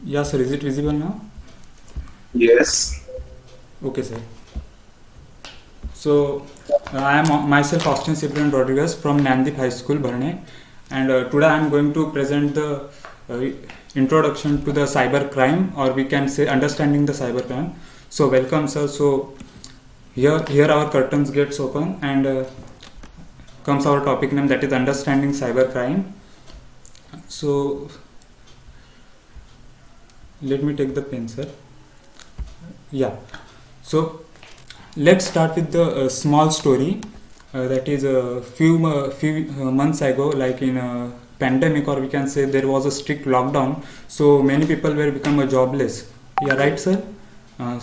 Yeah, sir. Is it visible now? Yes. Okay, sir. So, I am myself Austin Cyprian Rodriguez from Nandip High School, Bharne, and today I am going to present the uh, introduction to the cyber crime, or we can say understanding the cyber crime. So, welcome, sir. So, here our curtains gets open, and comes our topic name, that is understanding cyber crime. So, let me take the pen, sir. Yeah. So, let's start with the small story. That is a few months ago, like in a pandemic, or we can say there was a strict lockdown. So many people were become a jobless. Yeah, right, sir. Uh,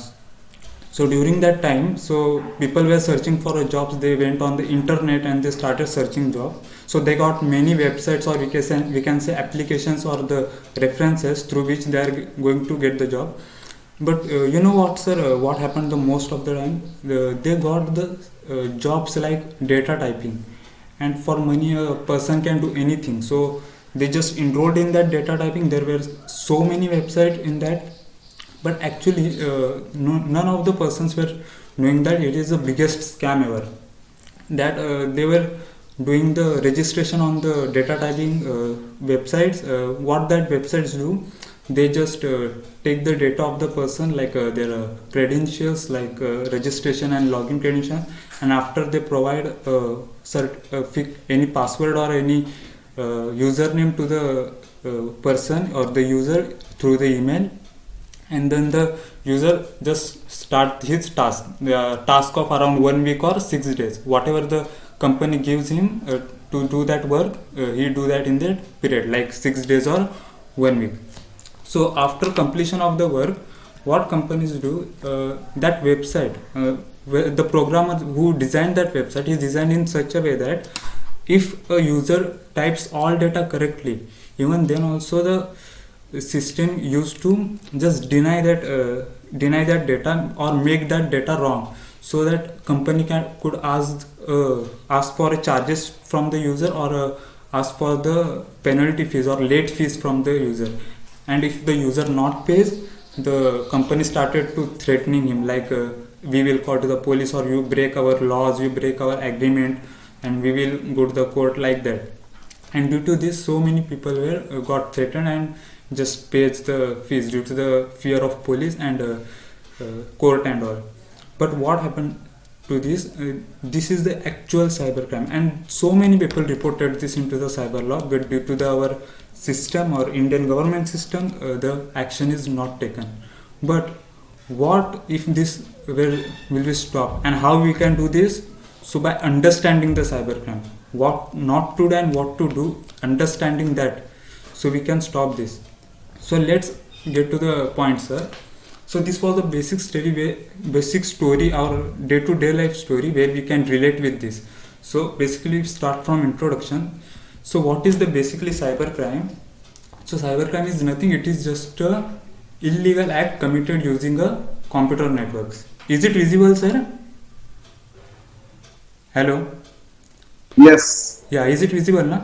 so during that time, so people were searching for a jobs. They went on the internet and they started searching job. So they got many websites, or we can say applications, or the references through which they are going to get the job. But you know what, sir? What happened the most of the time? They got the jobs like data typing, and for money a person can do anything. So they just enrolled in that data typing. There were so many websites in that, but actually, no, none of the persons were knowing that it is the biggest scam ever. That they were doing the registration on the data typing websites. What that websites do, they just take the data of the person, like their credentials, like registration and login credentials, and after they provide any password or any username to the person or the user through the email, and then the user just start his task, the task of around 1 week or 6 days, whatever the company gives him to do that work. He do that in that period, like 6 days or 1 week. So after completion of the work, what companies do, that website, the programmer who designed that website is designed in such a way that if a user types all data correctly, even then also the system used to just deny that data or make that data wrong, so that company could ask for charges from the user, or ask for the penalty fees or late fees from the user. And if the user not pays, the company started to threatening him, like we will call to the police, or you break our laws, you break our agreement, and we will go to the court, like that. And due to this, so many people were got threatened and just pays the fees due to the fear of police and court and all. But what happened to this, this is the actual cybercrime, and so many people reported this into the cyber law, but due to our system or Indian government system, the action is not taken. But what if this will be stopped, and how we can do this? So by understanding the cybercrime, what not to do and what to do, understanding that, so we can stop this. So let's get to the point, sir. So this was the basic story, our day-to-day life story, where we can relate with this. So basically, start from introduction. So what is the basically cybercrime? So cybercrime is nothing. It is just a illegal act committed using a computer networks. Is it visible, sir? Hello. Yes. Yeah. Is it visible, na?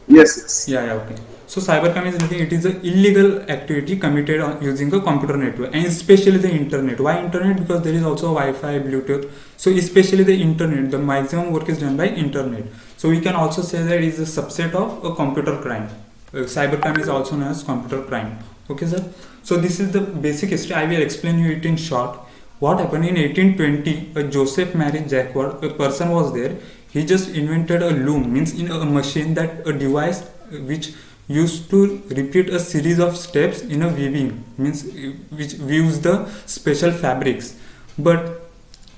Yes. Yes. Yeah. Yeah. Okay. So cybercrime is nothing. It is an illegal activity committed using a computer network, and especially the internet. Why internet? Because there is also Wi-Fi, Bluetooth. So especially the internet, the maximum work is done by internet. So we can also say that it is a subset of a computer crime. Cybercrime is also known as computer crime. Okay, sir. So this is the basic history. I will explain you it in short. What happened in 1820? A Joseph Marie Jacquard, a person was there. He just invented a loom, means in a machine, that a device which used to repeat a series of steps in a weaving, means which weaves the special fabrics. But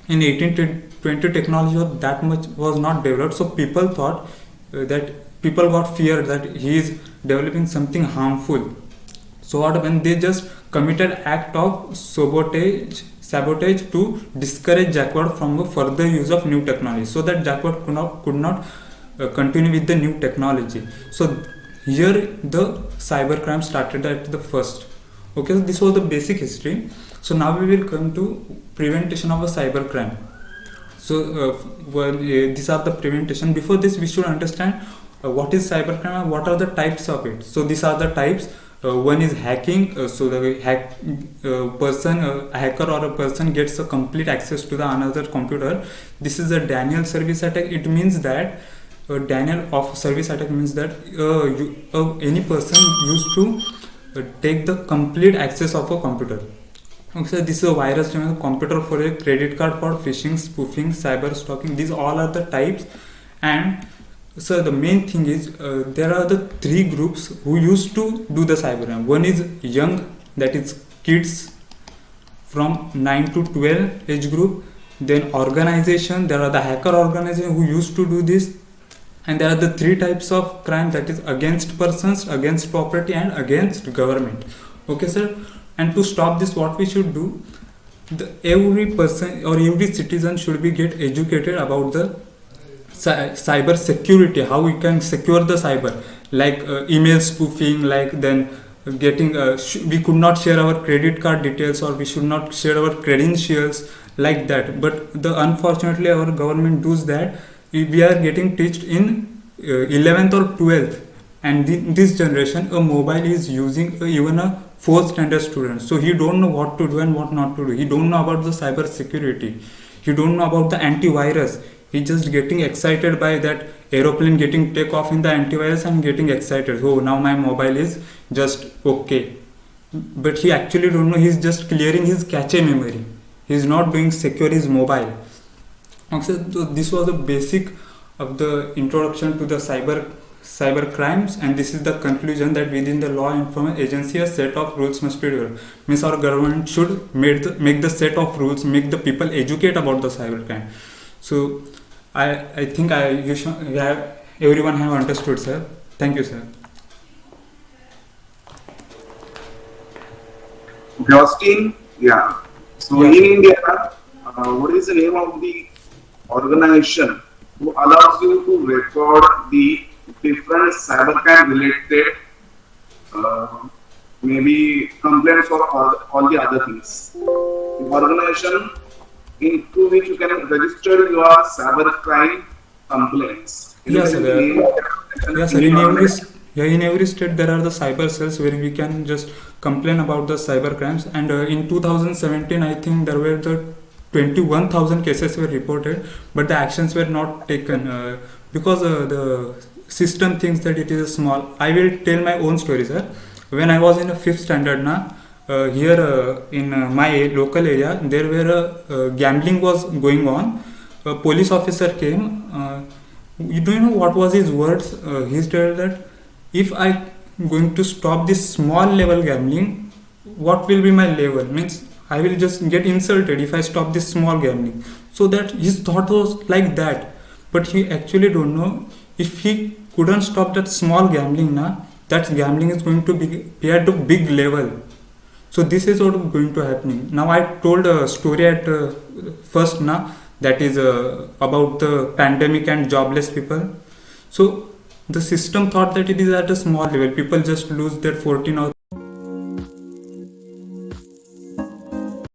in 1820, technology was that much was not developed, so people thought that people got fear that he is developing something harmful. So what when they just committed act of sabotage to discourage Jacquard from the further use of new technology, so that Jacquard could not continue with the new technology. So here the cybercrime started at the first. Okay, so this was the basic history. So now we will come to prevention of a cybercrime. So these are the prevention. Before this, we should understand what is cybercrime and what are the types of it. So these are the types. one is hacking, so the hacker or a person gets a complete access to the another computer. This is a Daniel service attack. It means that Daniel of service attack means that any person used to take the complete access of a computer. Okay, so this is a virus to computer for a credit card, for phishing, spoofing, cyber stalking. These all are the types. And so the main thing is there are the three groups who used to do the cyber crime. One is young, that is kids from 9 to 12 age group. Then organization, there are the hacker organization who used to do this. And there are the three types of crime, that is against persons, against property, and against government. Okay, sir. And to stop this, what we should do, every person or every citizen should be get educated about the cyber security, how we can secure the cyber, like email spoofing, like then getting we could not share our credit card details, or we should not share our credentials, like that. But unfortunately our government does that. We are getting taught in 11th or 12th, and this generation a mobile is using even a 4th standard student, so he don't know what to do and what not to do. He don't know about the cyber security, he don't know about the antivirus. He just getting excited by that aeroplane getting take off in the antivirus and getting excited, oh now my mobile is just okay. But he actually don't know, he's just clearing his cache memory, he's not doing secure his mobile. Okay, so this was the basic of the introduction to the cyber crimes, and this is the conclusion that within the law enforcement agency a set of rules must be developed. Means our government should make the set of rules, make the people educate about the cyber crime. So I think everyone have understood, sir. Thank you, sir. Justin, yeah. So Yes. in India, what is the name of the organization who allows you to record the different cybercrime related maybe complaints or all the other things? The organization into which you can register your cybercrime complaints. Yes, sir. Yes, sir. In every state there are the cyber cells where we can just complain about the cyber crimes. And in 2017, I think there were the 21,000 cases were reported, but the actions were not taken because the system thinks that it is a small. I will tell my own story, sir. When I was in a 5th standard, here in my local area, there were gambling was going on. A police officer came. You don't know what was his words. He said that if I going to stop this small level gambling, what will be my level? Means I will just get insulted if I stop this small gambling. So that his thought was like that. But he actually don't know, if he couldn't stop that small gambling, that gambling is going to be at a big level. So this is what is going to happen. Now I told a story at first, that is about the pandemic and jobless people. So the system thought that it is at a small level. People just lose their 14 or